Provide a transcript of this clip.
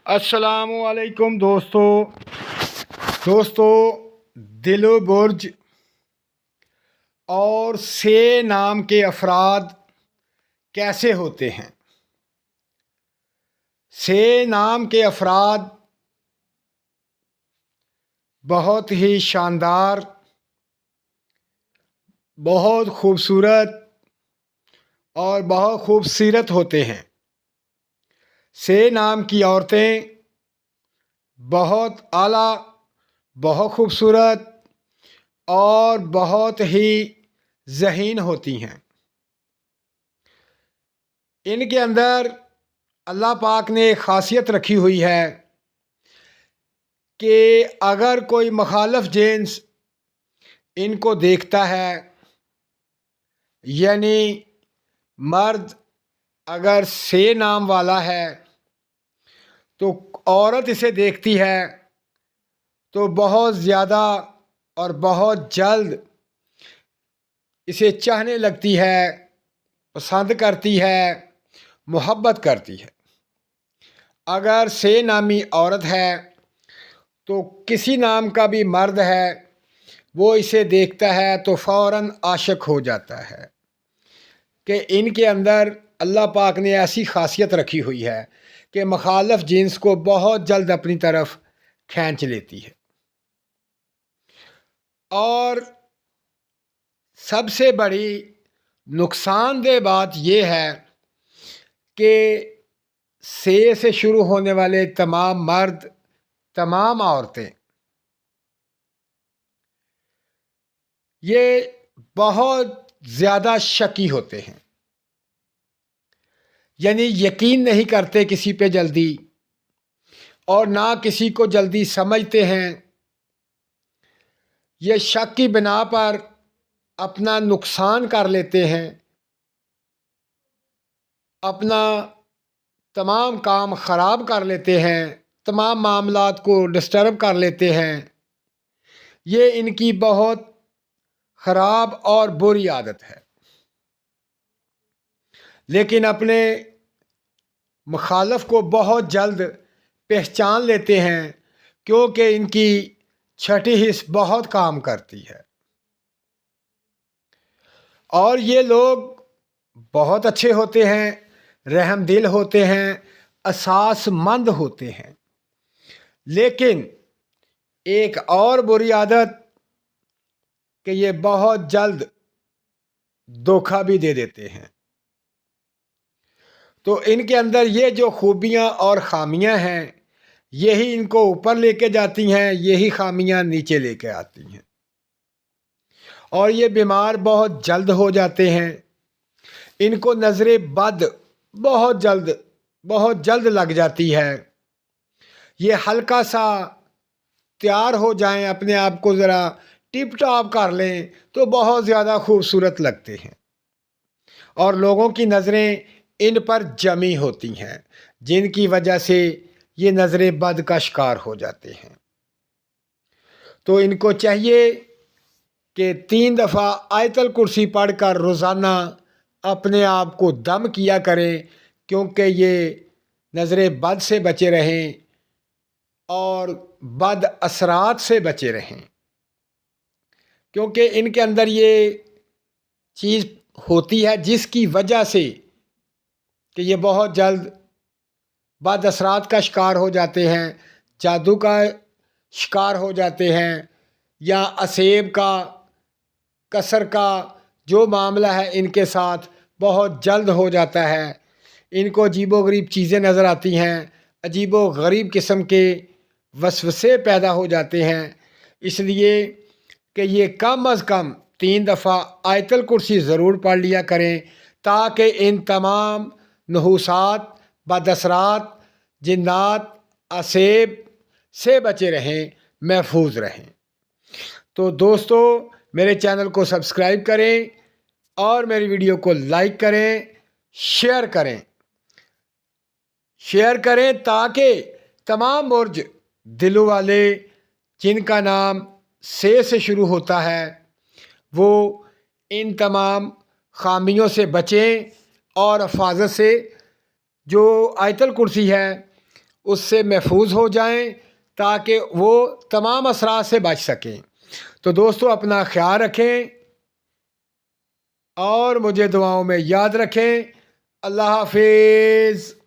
السلام علیکم دوستو دل و برج اور سے نام کے افراد کیسے ہوتے ہیں؟ سے نام کے افراد بہت ہی شاندار، بہت خوبصورت اور بہت خوبصورت ہوتے ہیں۔ سے نام کی عورتیں بہت اعلیٰ، بہت خوبصورت اور بہت ہی ذہین ہوتی ہیں۔ ان کے اندر اللہ پاک نے ایک خاصیت رکھی ہوئی ہے کہ اگر کوئی مخالف جنس ان کو دیکھتا ہے، یعنی مرد اگر سے نام والا ہے تو عورت اسے دیکھتی ہے تو بہت زیادہ اور بہت جلد اسے چاہنے لگتی ہے، پسند کرتی ہے، محبت کرتی ہے۔ اگر سے نامی عورت ہے تو کسی نام کا بھی مرد ہے، وہ اسے دیکھتا ہے تو فوراً عاشق ہو جاتا ہے کہ ان کے اندر اللہ پاک نے ایسی خاصیت رکھی ہوئی ہے کہ مخالف جنس کو بہت جلد اپنی طرف کھینچ لیتی ہے۔ اور سب سے بڑی نقصان دہ بات یہ ہے کہ سے شروع ہونے والے تمام مرد، تمام عورتیں یہ بہت زیادہ شکی ہوتے ہیں، یعنی یقین نہیں کرتے کسی پہ جلدی، اور نہ کسی کو جلدی سمجھتے ہیں۔ یہ شک کی بنا پر اپنا نقصان کر لیتے ہیں، اپنا تمام کام خراب کر لیتے ہیں، تمام معاملات کو ڈسٹرب کر لیتے ہیں۔ یہ ان کی بہت خراب اور بری عادت ہے، لیکن اپنے مخالف کو بہت جلد پہچان لیتے ہیں کیونکہ ان کی چھٹی حس بہت کام کرتی ہے۔ اور یہ لوگ بہت اچھے ہوتے ہیں، رحم دل ہوتے ہیں، احساس مند ہوتے ہیں، لیکن ایک اور بری عادت کہ یہ بہت جلد دھوکہ بھی دے دیتے ہیں۔ تو ان کے اندر یہ جو خوبیاں اور خامیاں ہیں، یہی ان کو اوپر لے کے جاتی ہیں، یہی خامیاں نیچے لے کے آتی ہیں، اور یہ بیمار بہت جلد ہو جاتے ہیں۔ ان کو نظر بد بہت جلد لگ جاتی ہے۔ یہ ہلکا سا تیار ہو جائیں، اپنے آپ کو ذرا ٹپ ٹاپ کر لیں تو بہت زیادہ خوبصورت لگتے ہیں، اور لوگوں کی نظریں ان پر جمی ہوتی ہیں، جن کی وجہ سے یہ نظر بد کا شکار ہو جاتے ہیں۔ تو ان کو چاہیے کہ 3 دفعہ آیت الکرسی پڑھ کر روزانہ اپنے آپ کو دم کیا کریں، کیونکہ یہ نظر بد سے بچے رہیں اور بد اثرات سے بچے رہیں، کیونکہ ان کے اندر یہ چیز ہوتی ہے جس کی وجہ سے کہ یہ بہت جلد بد اثرات کا شکار ہو جاتے ہیں، جادو کا شکار ہو جاتے ہیں، یا اسیب کا، کسر کا جو معاملہ ہے ان کے ساتھ بہت جلد ہو جاتا ہے۔ ان کو عجیب و غریب چیزیں نظر آتی ہیں، عجیب و غریب قسم کے وسوسے پیدا ہو جاتے ہیں، اس لیے کہ یہ کم از کم 3 دفعہ آیت الکرسی ضرور پڑھ لیا کریں، تاکہ ان تمام نحوسات، بد اثرات، جنات، اسیب سے بچے رہیں، محفوظ رہیں۔ تو دوستو، میرے چینل کو سبسکرائب کریں اور میری ویڈیو کو لائک کریں، شیئر کریں تاکہ تمام برج دلوں والے جن کا نام سے شروع ہوتا ہے وہ ان تمام خامیوں سے بچیں، اور حفاظت سے جو آیت الکرسی ہے اس سے محفوظ ہو جائیں تاکہ وہ تمام اثرات سے بچ سکیں۔ تو دوستو اپنا خیال رکھیں اور مجھے دعاؤں میں یاد رکھیں۔ اللہ حافظ۔